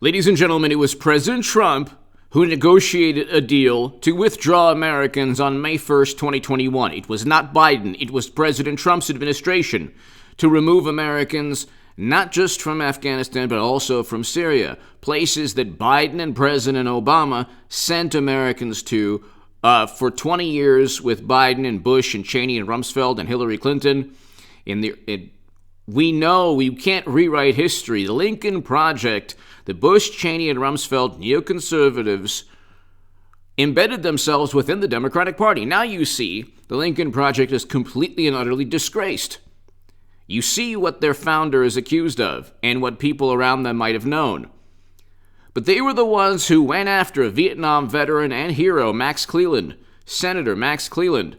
Ladies and gentlemen, it was President Trump who negotiated a deal to withdraw Americans on May 1st, 2021. It was not Biden. It was President Trump's administration to remove Americans not just from Afghanistan, but also from Syria, places that Biden and President Obama sent Americans to for 20 years with Biden and Bush and Cheney and Rumsfeld and Hillary Clinton. We know we can't rewrite history. The Lincoln Project, the Bush, Cheney, and Rumsfeld neoconservatives embedded themselves within the Democratic Party. Now you see the Lincoln Project is completely and utterly disgraced. You see what their founder is accused of and what people around them might have known. But they were the ones who went after a Vietnam veteran and hero, Max Cleland, Senator Max Cleland.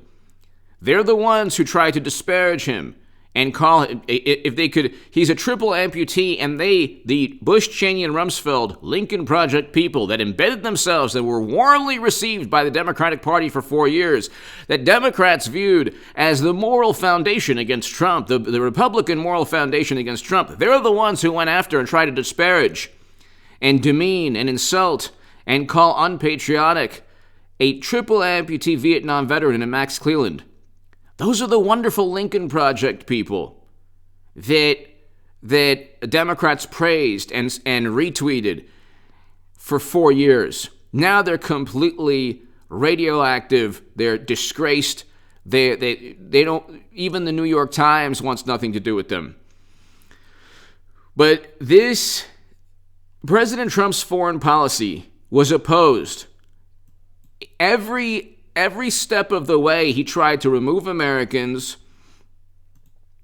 They're the ones who tried to disparage him and call him, if they could, he's a triple amputee, and the Bush, Cheney, and Rumsfeld Lincoln Project people that embedded themselves, that were warmly received by the Democratic Party for 4 years, that Democrats viewed as the moral foundation against Trump, the Republican moral foundation against Trump, they're the ones who went after and tried to disparage and demean and insult and call unpatriotic a triple amputee Vietnam veteran and Max Cleland. Those are the wonderful Lincoln Project people that Democrats praised and retweeted for 4 years. Now they're completely radioactive. They're disgraced. They don't, even the New York Times wants nothing to do with them. But this President Trump's foreign policy was opposed. Every step of the way, he tried to remove Americans.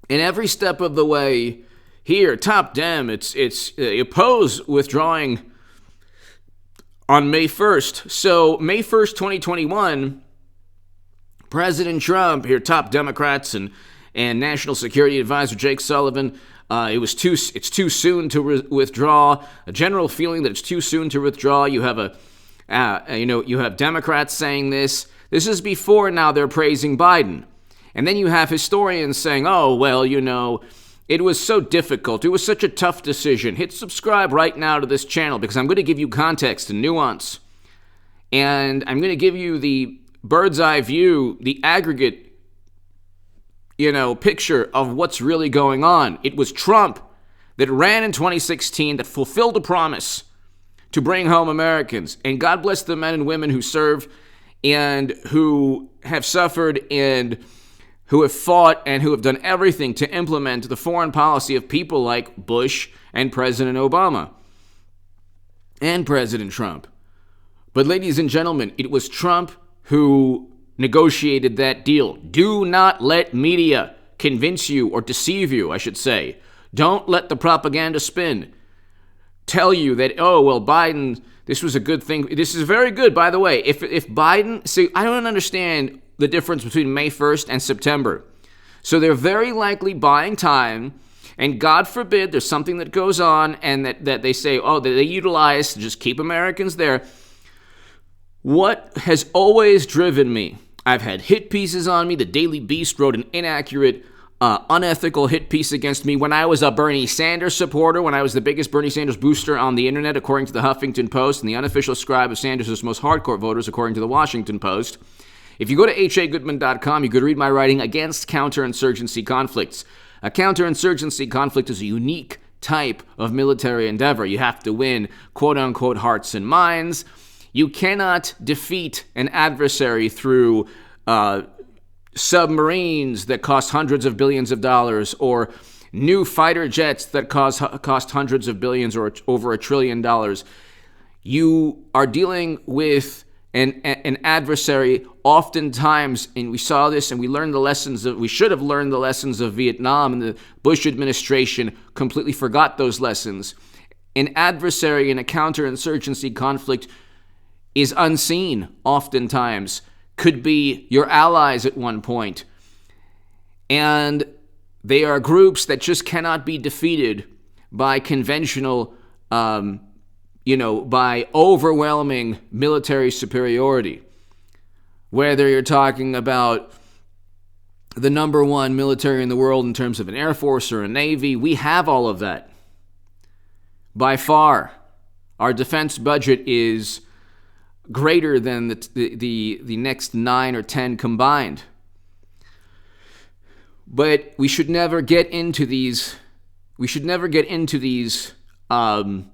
And every step of the way, here, top Dem, it's oppose withdrawing on May 1st. So May 1st, 2021, President Trump, here, top Democrats and National Security Advisor Jake Sullivan, it's too soon to withdraw. A general feeling that it's too soon to withdraw. You have you have Democrats saying this. This is before now they're praising Biden. And then you have historians saying, oh, well, it was so difficult. It was such a tough decision. Hit subscribe right now to this channel because I'm going to give you context and nuance. And I'm going to give you the bird's eye view, the aggregate, picture of what's really going on. It was Trump that ran in 2016 that fulfilled a promise to bring home Americans. And God bless the men and women who serve and who have suffered and who have fought and who have done everything to implement the foreign policy of people like Bush and President Obama and President Trump. But ladies and gentlemen, it was Trump who negotiated that deal. Do not let media convince you or deceive you, I should say. Don't let the propaganda spin tell you that, oh, well, Biden, this was a good thing. This is very good, by the way. If Biden, see, I don't understand the difference between May 1st and September. So they're very likely buying time, and God forbid there's something that goes on and that they say, oh, that they utilize to just keep Americans there. What has always driven me, I've had hit pieces on me. The Daily Beast wrote an inaccurate, unethical hit piece against me when I was a Bernie Sanders supporter, when I was the biggest Bernie Sanders booster on the internet, according to the Huffington Post, and the unofficial scribe of Sanders' most hardcore voters, according to the Washington Post. If you go to hagoodman.com, you could read my writing against counterinsurgency conflicts. A counterinsurgency conflict is a unique type of military endeavor. You have to win, quote-unquote, hearts and minds. You cannot defeat an adversary through submarines that cost hundreds of billions of dollars or new fighter jets that cost hundreds of billions or over $1 trillion. You are dealing with an adversary oftentimes, and we saw this and we should have learned the lessons of Vietnam, and the Bush administration completely forgot those lessons. An adversary in a counterinsurgency conflict is unseen oftentimes, could be your allies at one point. And they are groups that just cannot be defeated by conventional, by overwhelming military superiority. Whether you're talking about the number one military in the world in terms of an Air Force or a Navy, we have all of that. By far. Our defense budget is greater than the next 9 or 10 combined. But we should never get into these. We should never get into these types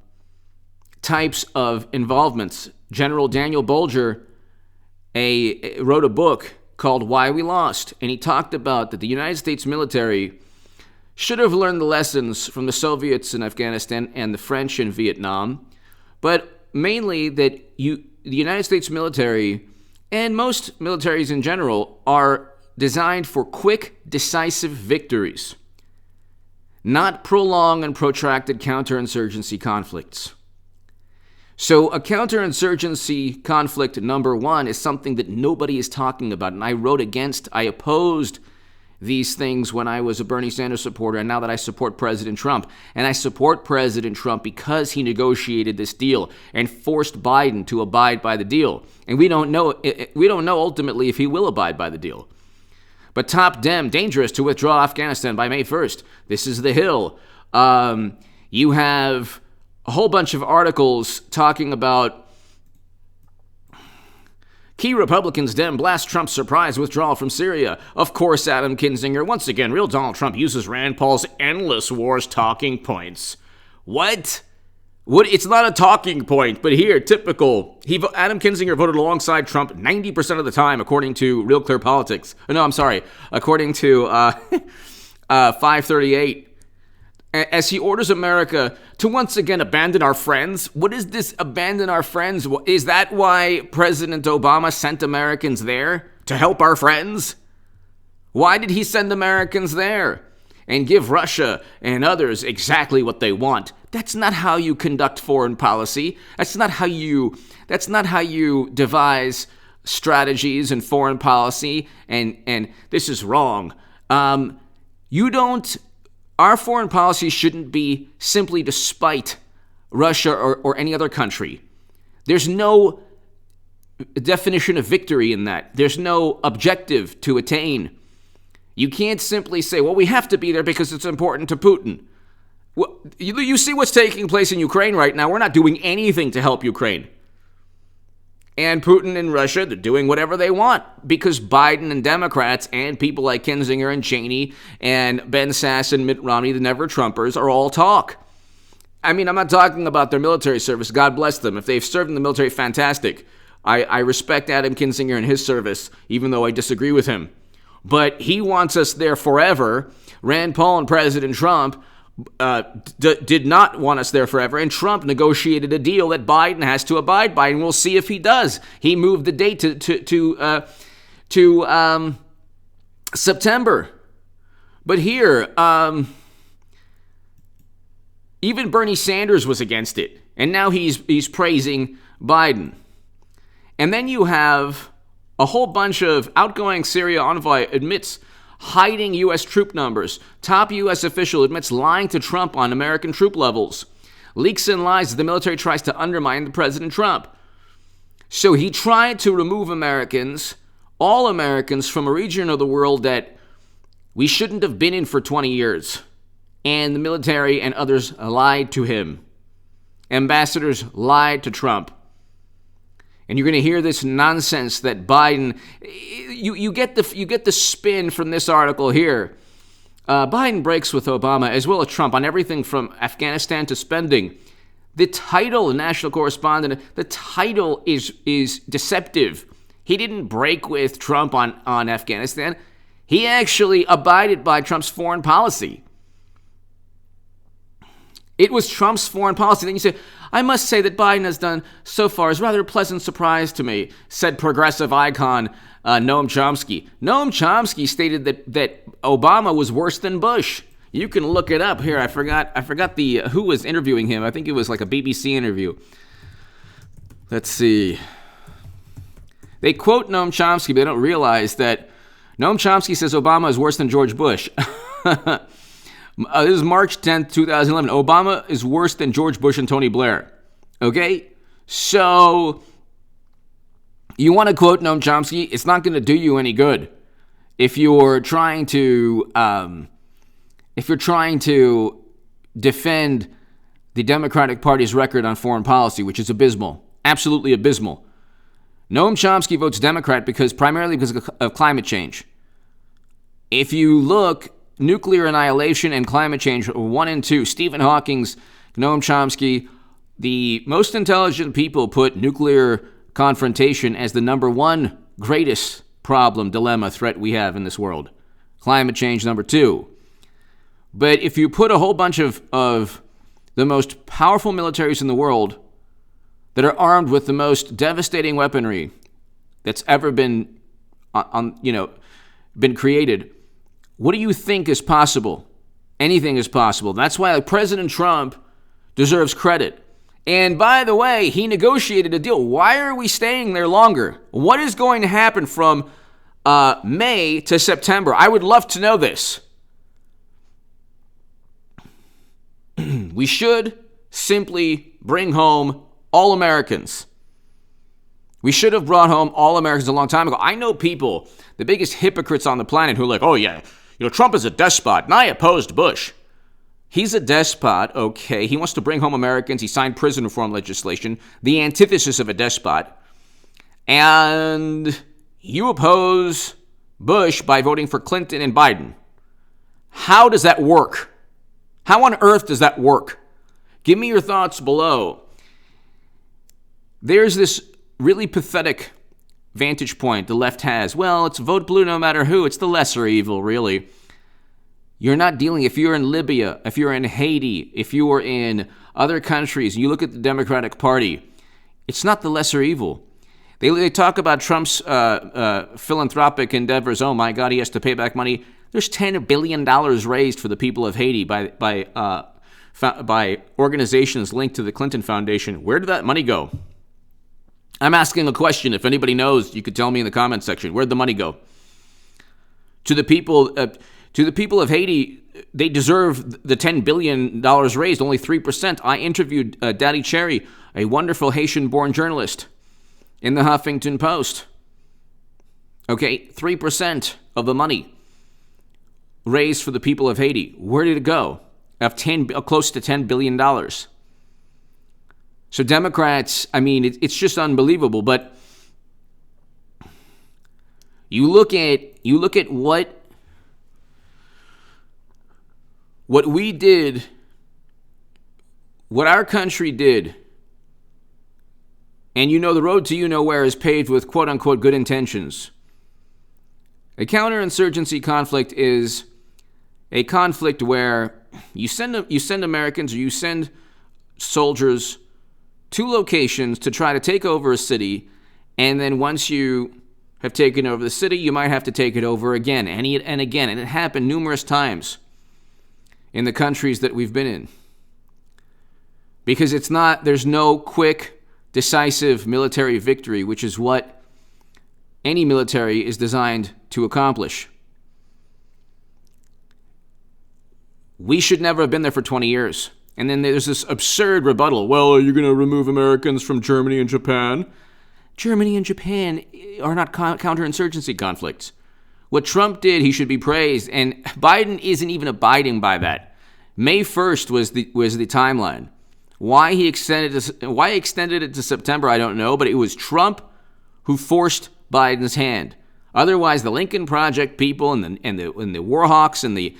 of involvements. General Daniel Bolger wrote a book called Why We Lost, and he talked about that the United States military should have learned the lessons from the Soviets in Afghanistan and the French in Vietnam, but mainly that the United States military and most militaries in general are designed for quick, decisive victories, not prolonged and protracted counterinsurgency conflicts. So a counterinsurgency conflict number one is something that nobody is talking about, and I opposed these things when I was a Bernie Sanders supporter, and now that I support President Trump. And I support President Trump because he negotiated this deal and forced Biden to abide by the deal. And we don't know ultimately if he will abide by the deal. But top Dem, dangerous to withdraw Afghanistan by May 1st. This is the Hill. You have a whole bunch of articles talking about key Republicans Dem blast Trump's surprise withdrawal from Syria. Of course, Adam Kinzinger. Once again, real Donald Trump uses Rand Paul's endless wars talking points. What? It's not a talking point, but here, typical. Adam Kinzinger voted alongside Trump 90% of the time, according to Real Clear Politics. No, I'm sorry. According to 538. As he orders America to once again abandon our friends. What is this abandon our friends? Is that why President Obama sent Americans there? To help our friends? Why did he send Americans there? And give Russia and others exactly what they want. That's not how you conduct foreign policy. That's not how you devise strategies in foreign policy. And this is wrong. Our foreign policy shouldn't be simply to spite Russia or any other country. There's no definition of victory in that. There's no objective to attain. You can't simply say, well, we have to be there because it's important to Putin. Well, you see what's taking place in Ukraine right now. We're not doing anything to help Ukraine. And Putin and Russia, they're doing whatever they want because Biden and Democrats and people like Kinzinger and Cheney and Ben Sass and Mitt Romney, the never-Trumpers, are all talk. I mean, I'm not talking about their military service. God bless them. If they've served in the military, fantastic. I respect Adam Kinzinger and his service, even though I disagree with him. But he wants us there forever. Rand Paul and President Trump did not want us there forever, and Trump negotiated a deal that Biden has to abide by, and we'll see if he does. He moved the date to September. But here, even Bernie Sanders was against it, and now he's praising Biden. And then you have a whole bunch of outgoing Syria envoy admits hiding U.S. troop numbers. Top U.S. official admits lying to Trump on American troop levels. Leaks and lies as the military tries to undermine President Trump. So he tried to remove Americans, all Americans, from a region of the world that we shouldn't have been in for 20 years. And the military and others lied to him. Ambassadors lied to Trump. And you're going to hear this nonsense that Biden, you get the spin from this article here. Biden breaks with Obama as well as Trump on everything from Afghanistan to spending. The title, the national correspondent, the title is deceptive. He didn't break with Trump on Afghanistan. He actually abided by Trump's foreign policy. It was Trump's foreign policy. Then you say, I must say that Biden has done so far is rather a pleasant surprise to me, said progressive icon Noam Chomsky. Noam Chomsky stated that Obama was worse than Bush. You can look it up here. I forgot who was interviewing him. I think it was like a BBC interview. Let's see. They quote Noam Chomsky, but they don't realize that Noam Chomsky says Obama is worse than George Bush. This is March 10th, 2011. Obama is worse than George Bush and Tony Blair. Okay? So, you want to quote Noam Chomsky? It's not going to do you any good. If you're trying to defend the Democratic Party's record on foreign policy, which is abysmal, absolutely abysmal. Noam Chomsky votes Democrat primarily because of climate change. If you look, nuclear annihilation and climate change are 1 and 2. Stephen Hawking's, Noam Chomsky, the most intelligent people put nuclear confrontation as the number 1 greatest problem, dilemma, threat we have in this world. Climate change, number 2. But if you put a whole bunch of the most powerful militaries in the world that are armed with the most devastating weaponry that's ever been been created, what do you think is possible? Anything is possible. That's why President Trump deserves credit. And by the way, he negotiated a deal. Why are we staying there longer? What is going to happen from May to September? I would love to know this. We should simply bring home all Americans. We should have brought home all Americans a long time ago. I know people, the biggest hypocrites on the planet, who are like, oh yeah, Trump is a despot, and I opposed Bush. He's a despot, okay. He wants to bring home Americans. He signed prison reform legislation, the antithesis of a despot. And you oppose Bush by voting for Clinton and Biden. How does that work? How on earth does that work? Give me your thoughts below. There's this really pathetic vantage point the left has. Well, it's vote blue no matter who. It's the lesser evil, really. You're not dealing, if you're in Libya, if you're in Haiti, if you are in other countries, and you look at the Democratic Party, it's not the lesser evil. They talk about Trump's philanthropic endeavors. Oh my God, he has to pay back money. There's $10 billion raised for the people of Haiti by organizations linked to the Clinton Foundation. Where did that money go? I'm asking a question. If anybody knows, you could tell me in the comments section. Where'd the money go? To the people of Haiti, they deserve the $10 billion raised, only 3%. I interviewed Daddy Cherry, a wonderful Haitian-born journalist, in the Huffington Post. Okay, 3% of the money raised for the people of Haiti. Where did it go? Close to $10 billion. So Democrats, it's just unbelievable. But you look at what we did, what our country did, and the road to nowhere is paved with quote-unquote good intentions. A counterinsurgency conflict is a conflict where you send Americans or you send soldiers to locations to try to take over a city, and then once you have taken over the city, you might have to take it over again and again. And it happened numerous times in the countries that we've been in. Because there's no quick, decisive military victory, which is what any military is designed to accomplish. We should never have been there for 20 years. And then there's this absurd rebuttal. Well, are you going to remove Americans from Germany and Japan? Germany and Japan are not counterinsurgency conflicts. What Trump did, he should be praised. And Biden isn't even abiding by that. May 1st was the timeline. Why he extended it to September, I don't know. But it was Trump who forced Biden's hand. Otherwise, the Lincoln Project people and the war hawks and the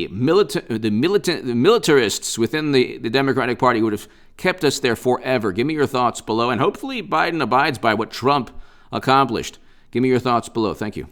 militarists within the Democratic Party would have kept us there forever. Give me your thoughts below, and hopefully Biden abides by what Trump accomplished. Give me your thoughts below. Thank you.